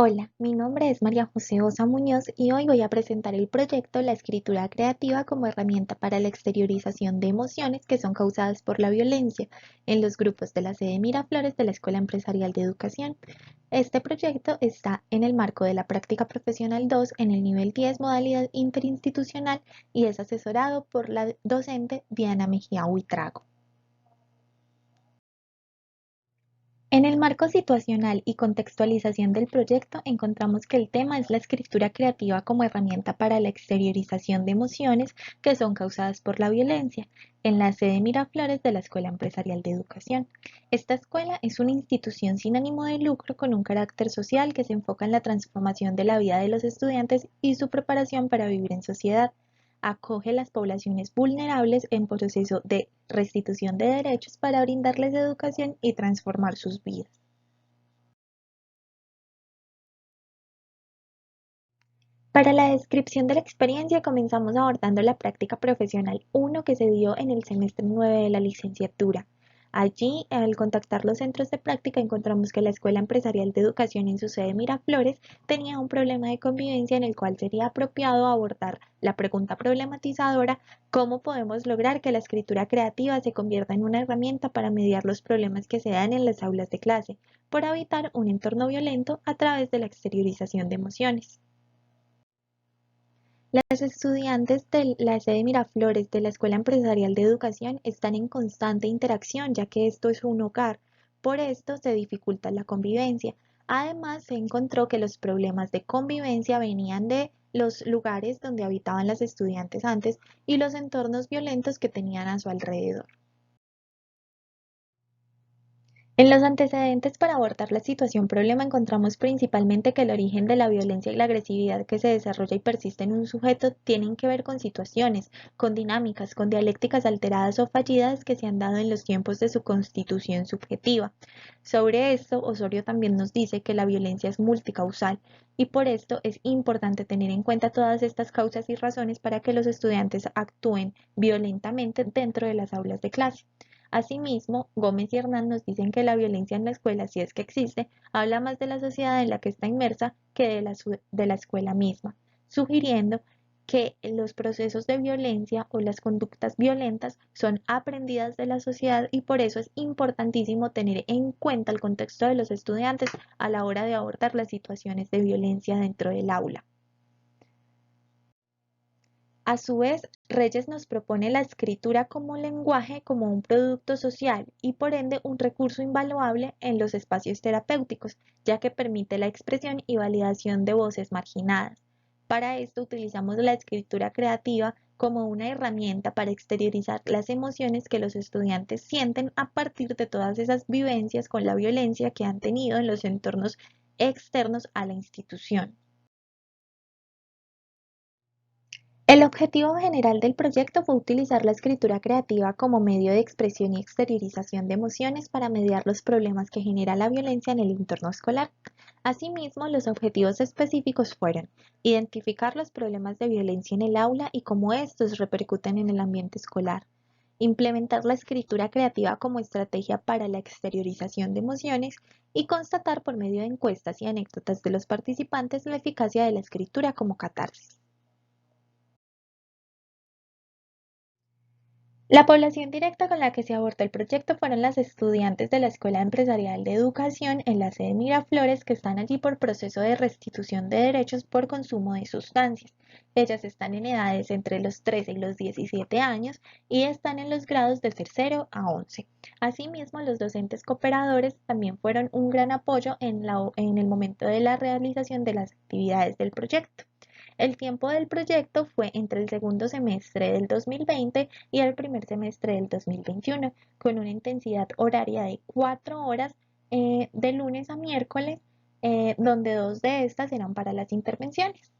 Hola, mi nombre es María José Osa Muñoz y hoy voy a presentar el proyecto La escritura creativa como herramienta para la exteriorización de emociones que son causadas por la violencia en los grupos de la sede Miraflores de la Escuela Empresarial de Educación. Este proyecto está en el marco de la práctica profesional 2 en el nivel 10 modalidad interinstitucional y es asesorado por la docente Diana Mejía Huitrago. En el marco situacional y contextualización del proyecto, encontramos que el tema es la escritura creativa como herramienta para la exteriorización de emociones que son causadas por la violencia, en la sede Miraflores de la Escuela Empresarial de Educación. Esta escuela es una institución sin ánimo de lucro con un carácter social que se enfoca en la transformación de la vida de los estudiantes y su preparación para vivir en sociedad. Acoge las poblaciones vulnerables en proceso de restitución de derechos para brindarles educación y transformar sus vidas. Para la descripción de la experiencia comenzamos abordando la práctica profesional 1 que se dio en el semestre 9 de la licenciatura. Allí, al contactar los centros de práctica, encontramos que la Escuela Empresarial de Educación en su sede Miraflores tenía un problema de convivencia en el cual sería apropiado abordar la pregunta problematizadora: ¿cómo podemos lograr que la escritura creativa se convierta en una herramienta para mediar los problemas que se dan en las aulas de clase, por evitar un entorno violento a través de la exteriorización de emociones? Las estudiantes de la sede Miraflores de la Escuela Empresarial de Educación están en constante interacción, ya que esto es un hogar. Por esto se dificulta la convivencia. Además, se encontró que los problemas de convivencia venían de los lugares donde habitaban las estudiantes antes y los entornos violentos que tenían a su alrededor. En los antecedentes para abordar la situación problema encontramos principalmente que el origen de la violencia y la agresividad que se desarrolla y persiste en un sujeto tienen que ver con situaciones, con dinámicas, con dialécticas alteradas o fallidas que se han dado en los tiempos de su constitución subjetiva. Sobre esto, Osorio también nos dice que la violencia es multicausal y por esto es importante tener en cuenta todas estas causas y razones para que los estudiantes actúen violentamente dentro de las aulas de clase. Asimismo, Gómez y Hernán nos dicen que la violencia en la escuela, si es que existe, habla más de la sociedad en la que está inmersa que de la escuela misma, sugiriendo que los procesos de violencia o las conductas violentas son aprendidas de la sociedad y por eso es importantísimo tener en cuenta el contexto de los estudiantes a la hora de abordar las situaciones de violencia dentro del aula. A su vez, Reyes nos propone la escritura como lenguaje como un producto social y por ende un recurso invaluable en los espacios terapéuticos, ya que permite la expresión y validación de voces marginadas. Para esto utilizamos la escritura creativa como una herramienta para exteriorizar las emociones que los estudiantes sienten a partir de todas esas vivencias con la violencia que han tenido en los entornos externos a la institución. El objetivo general del proyecto fue utilizar la escritura creativa como medio de expresión y exteriorización de emociones para mediar los problemas que genera la violencia en el entorno escolar. Asimismo, los objetivos específicos fueron identificar los problemas de violencia en el aula y cómo estos repercuten en el ambiente escolar, implementar la escritura creativa como estrategia para la exteriorización de emociones y constatar por medio de encuestas y anécdotas de los participantes la eficacia de la escritura como catarsis. La población directa con la que se abordó el proyecto fueron las estudiantes de la Escuela Empresarial de Educación en la sede Miraflores que están allí por proceso de restitución de derechos por consumo de sustancias. Ellas están en edades entre los 13 y los 17 años y están en los grados de tercero a 11. Asimismo, los docentes cooperadores también fueron un gran apoyo en el momento de la realización de las actividades del proyecto. El tiempo del proyecto fue entre el segundo semestre del 2020 y el primer semestre del 2021, con una intensidad horaria de 4 horas de lunes a miércoles, donde 2 de estas eran para las intervenciones.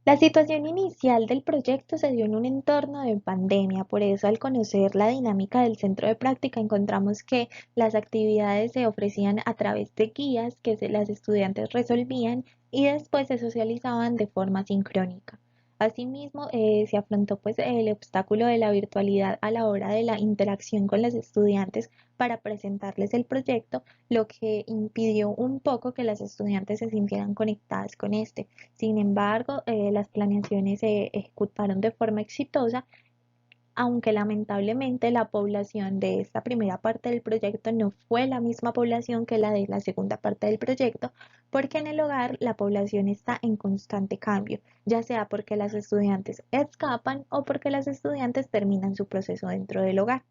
La situación inicial del proyecto se dio en un entorno de pandemia, por eso al conocer la dinámica del centro de práctica encontramos que las actividades se ofrecían a través de guías que las estudiantes resolvían y después se socializaban de forma sincrónica. Asimismo, se afrontó pues el obstáculo de la virtualidad a la hora de la interacción con los estudiantes para presentarles el proyecto, lo que impidió un poco que las estudiantes se sintieran conectadas con este. Sin embargo, las planeaciones se ejecutaron de forma exitosa, aunque lamentablemente la población de esta primera parte del proyecto no fue la misma población que la de la segunda parte del proyecto, porque en el hogar la población está en constante cambio, ya sea porque las estudiantes escapan o porque las estudiantes terminan su proceso dentro del hogar.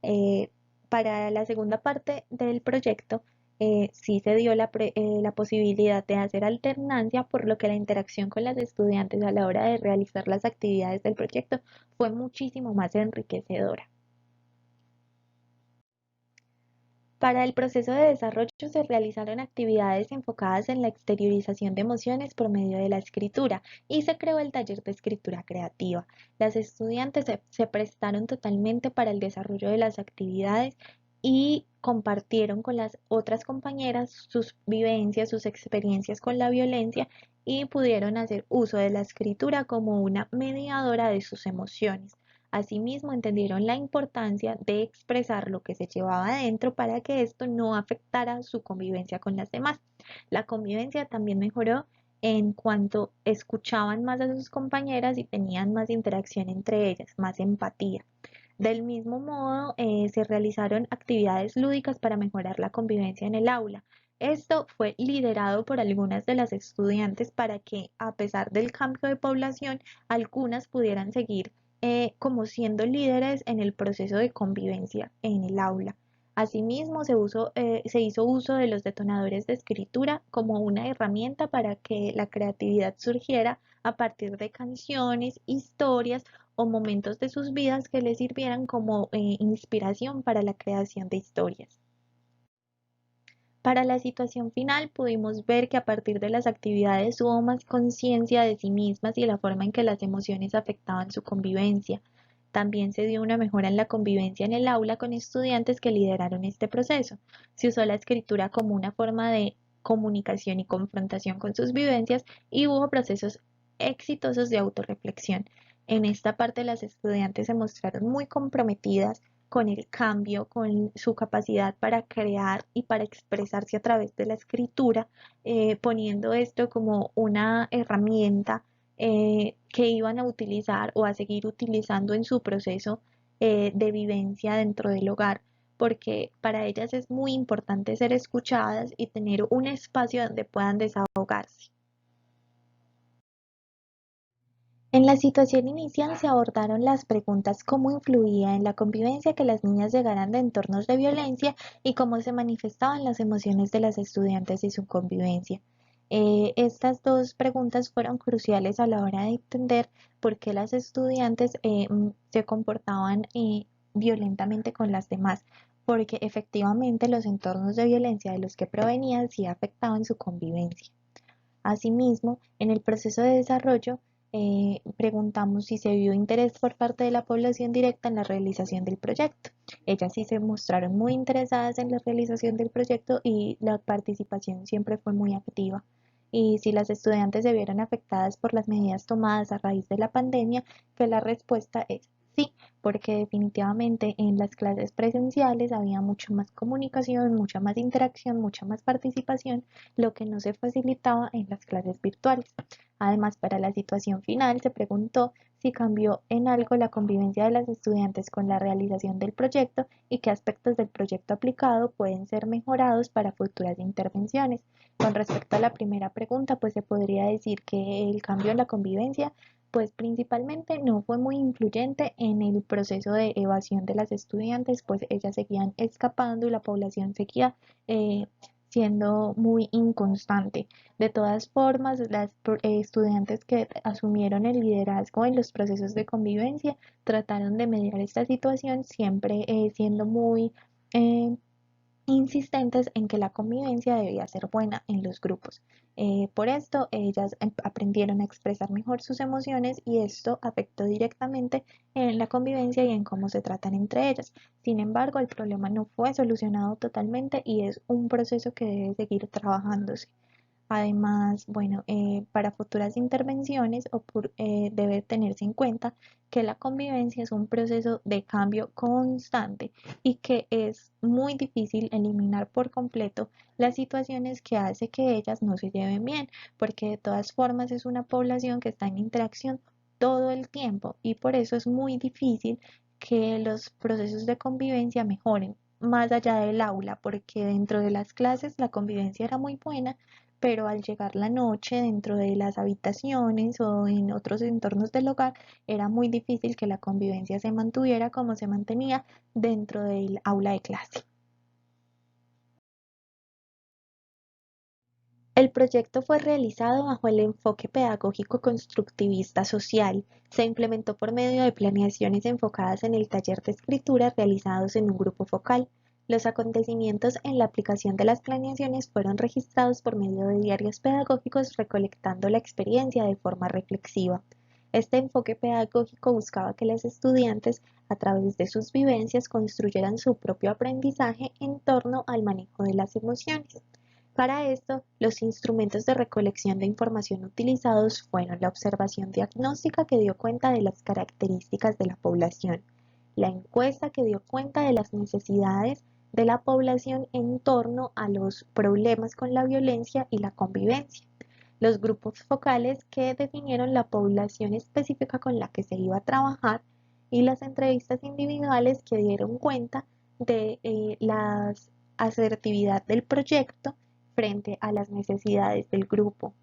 Eh, para la segunda parte del proyecto, sí se dio la posibilidad de hacer alternancia, por lo que la interacción con las estudiantes a la hora de realizar las actividades del proyecto fue muchísimo más enriquecedora. Para el proceso de desarrollo se realizaron actividades enfocadas en la exteriorización de emociones por medio de la escritura y se creó el taller de escritura creativa. Las estudiantes se prestaron totalmente para el desarrollo de las actividades y compartieron con las otras compañeras sus vivencias, sus experiencias con la violencia y pudieron hacer uso de la escritura como una mediadora de sus emociones. Asimismo, entendieron la importancia de expresar lo que se llevaba adentro para que esto no afectara su convivencia con las demás. La convivencia también mejoró en cuanto escuchaban más a sus compañeras y tenían más interacción entre ellas, más empatía. Del mismo modo, se realizaron actividades lúdicas para mejorar la convivencia en el aula. Esto fue liderado por algunas de las estudiantes para que, a pesar del cambio de población, algunas pudieran seguir como siendo líderes en el proceso de convivencia en el aula. Asimismo, se hizo uso de los detonadores de escritura como una herramienta para que la creatividad surgiera a partir de canciones, historias o momentos de sus vidas que les sirvieran como inspiración para la creación de historias. Para la situación final, pudimos ver que a partir de las actividades hubo más conciencia de sí mismas y la forma en que las emociones afectaban su convivencia. También se dio una mejora en la convivencia en el aula con estudiantes que lideraron este proceso. Se usó la escritura como una forma de comunicación y confrontación con sus vivencias y hubo procesos exitosos de autorreflexión. En esta parte, las estudiantes se mostraron muy comprometidas con el cambio, con su capacidad para crear y para expresarse a través de la escritura, poniendo esto como una herramienta que iban a utilizar o a seguir utilizando en su proceso de vivencia dentro del hogar, porque para ellas es muy importante ser escuchadas y tener un espacio donde puedan desahogarse. En la situación inicial se abordaron las preguntas cómo influía en la convivencia que las niñas llegaran de entornos de violencia y cómo se manifestaban las emociones de las estudiantes y su convivencia. Estas dos preguntas fueron cruciales a la hora de entender por qué las estudiantes se comportaban violentamente con las demás, porque efectivamente los entornos de violencia de los que provenían sí afectaban su convivencia. Asimismo, en el proceso de desarrollo, preguntamos si se vio interés por parte de la población directa en la realización del proyecto. Ellas sí se mostraron muy interesadas en la realización del proyecto y la participación siempre fue muy activa. Y si las estudiantes se vieron afectadas por las medidas tomadas a raíz de la pandemia, que la respuesta es sí, porque definitivamente en las clases presenciales había mucha más comunicación, mucha más interacción, mucha más participación, lo que no se facilitaba en las clases virtuales. Además, para la situación final se preguntó si cambió en algo la convivencia de las estudiantes con la realización del proyecto y qué aspectos del proyecto aplicado pueden ser mejorados para futuras intervenciones. Con respecto a la primera pregunta, pues se podría decir que el cambio en la convivencia pues principalmente no fue muy influyente en el proceso de evasión de las estudiantes, pues ellas seguían escapando y la población seguía eh, siendo muy inconstante. De todas formas, las estudiantes que asumieron el liderazgo en los procesos de convivencia trataron de mediar esta situación, siempre siendo muy eh, insistentes en que la convivencia debía ser buena en los grupos. Por esto, ellas aprendieron a expresar mejor sus emociones y esto afectó directamente en la convivencia y en cómo se tratan entre ellas. Sin embargo, el problema no fue solucionado totalmente y es un proceso que debe seguir trabajándose. Además, bueno, para futuras intervenciones debe tenerse en cuenta que la convivencia es un proceso de cambio constante y que es muy difícil eliminar por completo las situaciones que hace que ellas no se lleven bien, porque de todas formas es una población que está en interacción todo el tiempo y por eso es muy difícil que los procesos de convivencia mejoren más allá del aula, porque dentro de las clases la convivencia era muy buena, pero al llegar la noche dentro de las habitaciones o en otros entornos del hogar, era muy difícil que la convivencia se mantuviera como se mantenía dentro del aula de clase. El proyecto fue realizado bajo el enfoque pedagógico constructivista social. Se implementó por medio de planeaciones enfocadas en el taller de escritura realizados en un grupo focal. Los acontecimientos en la aplicación de las planeaciones fueron registrados por medio de diarios pedagógicos recolectando la experiencia de forma reflexiva. Este enfoque pedagógico buscaba que los estudiantes, a través de sus vivencias, construyeran su propio aprendizaje en torno al manejo de las emociones. Para esto, los instrumentos de recolección de información utilizados fueron la observación diagnóstica que dio cuenta de las características de la población, la encuesta que dio cuenta de las necesidades de la población en torno a los problemas con la violencia y la convivencia, los grupos focales que definieron la población específica con la que se iba a trabajar y las entrevistas individuales que dieron cuenta de la asertividad del proyecto frente a las necesidades del grupo.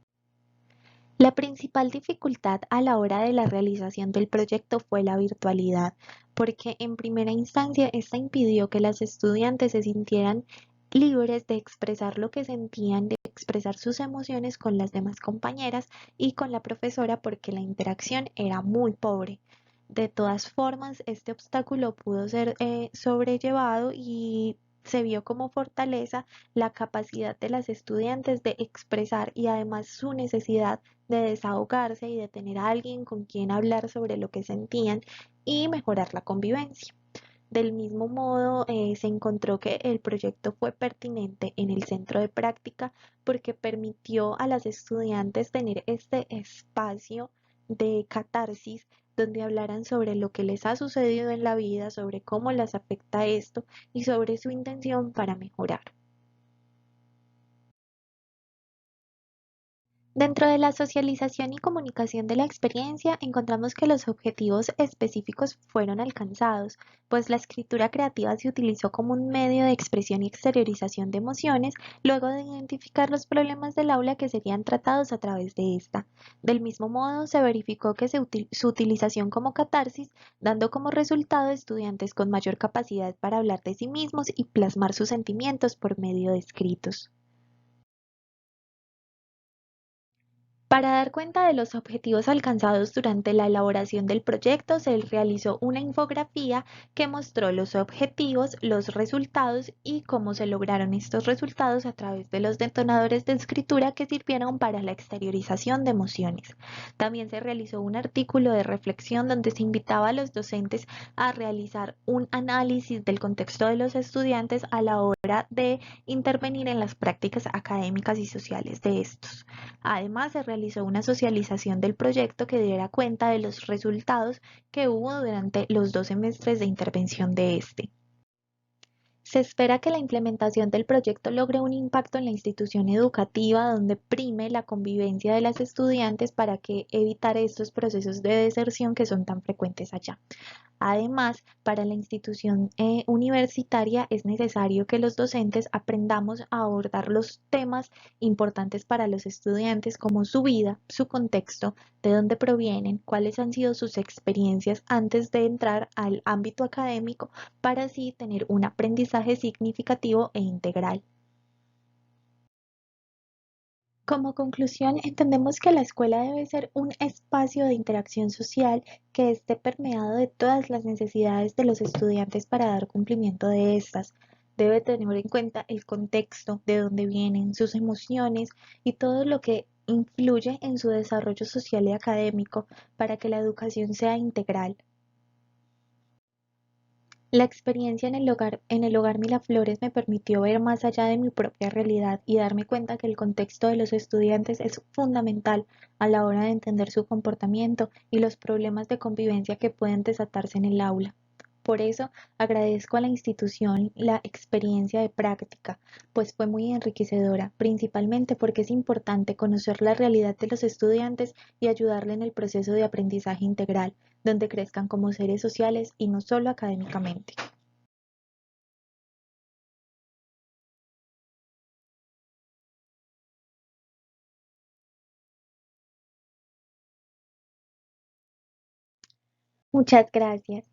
La principal dificultad a la hora de la realización del proyecto fue la virtualidad, porque en primera instancia esta impidió que las estudiantes se sintieran libres de expresar lo que sentían, de expresar sus emociones con las demás compañeras y con la profesora porque la interacción era muy pobre. De todas formas, este obstáculo pudo ser sobrellevado y se vio como fortaleza la capacidad de las estudiantes de expresar y además su necesidad de desahogarse y de tener a alguien con quien hablar sobre lo que sentían y mejorar la convivencia. Del mismo modo, se encontró que el proyecto fue pertinente en el centro de práctica porque permitió a las estudiantes tener este espacio de catarsis donde hablaran sobre lo que les ha sucedido en la vida, sobre cómo las afecta esto y sobre su intención para mejorar. Dentro de la socialización y comunicación de la experiencia, encontramos que los objetivos específicos fueron alcanzados, pues la escritura creativa se utilizó como un medio de expresión y exteriorización de emociones, luego de identificar los problemas del aula que serían tratados a través de esta. Del mismo modo, se verificó que su utilización como catarsis, dando como resultado estudiantes con mayor capacidad para hablar de sí mismos y plasmar sus sentimientos por medio de escritos. Para dar cuenta de los objetivos alcanzados durante la elaboración del proyecto, se realizó una infografía que mostró los objetivos, los resultados y cómo se lograron estos resultados a través de los detonadores de escritura que sirvieron para la exteriorización de emociones. También se realizó un artículo de reflexión donde se invitaba a los docentes a realizar un análisis del contexto de los estudiantes a la hora de intervenir en las prácticas académicas y sociales de estos. Además, se realizó una socialización del proyecto que diera cuenta de los resultados que hubo durante los 2 semestres de intervención de este. Se espera que la implementación del proyecto logre un impacto en la institución educativa donde prime la convivencia de las estudiantes para que evitar estos procesos de deserción que son tan frecuentes allá. Además, para la institución universitaria es necesario que los docentes aprendamos a abordar los temas importantes para los estudiantes como su vida, su contexto, de dónde provienen, cuáles han sido sus experiencias antes de entrar al ámbito académico para así tener un aprendizaje significativo e integral. Como conclusión, entendemos que la escuela debe ser un espacio de interacción social que esté permeado de todas las necesidades de los estudiantes para dar cumplimiento de estas. Debe tener en cuenta el contexto, de dónde vienen, sus emociones y todo lo que influye en su desarrollo social y académico para que la educación sea integral. La experiencia en el hogar Miraflores me permitió ver más allá de mi propia realidad y darme cuenta que el contexto de los estudiantes es fundamental a la hora de entender su comportamiento y los problemas de convivencia que pueden desatarse en el aula. Por eso agradezco a la institución la experiencia de práctica, pues fue muy enriquecedora, principalmente porque es importante conocer la realidad de los estudiantes y ayudarle en el proceso de aprendizaje integral, donde crezcan como seres sociales y no solo académicamente. Muchas gracias.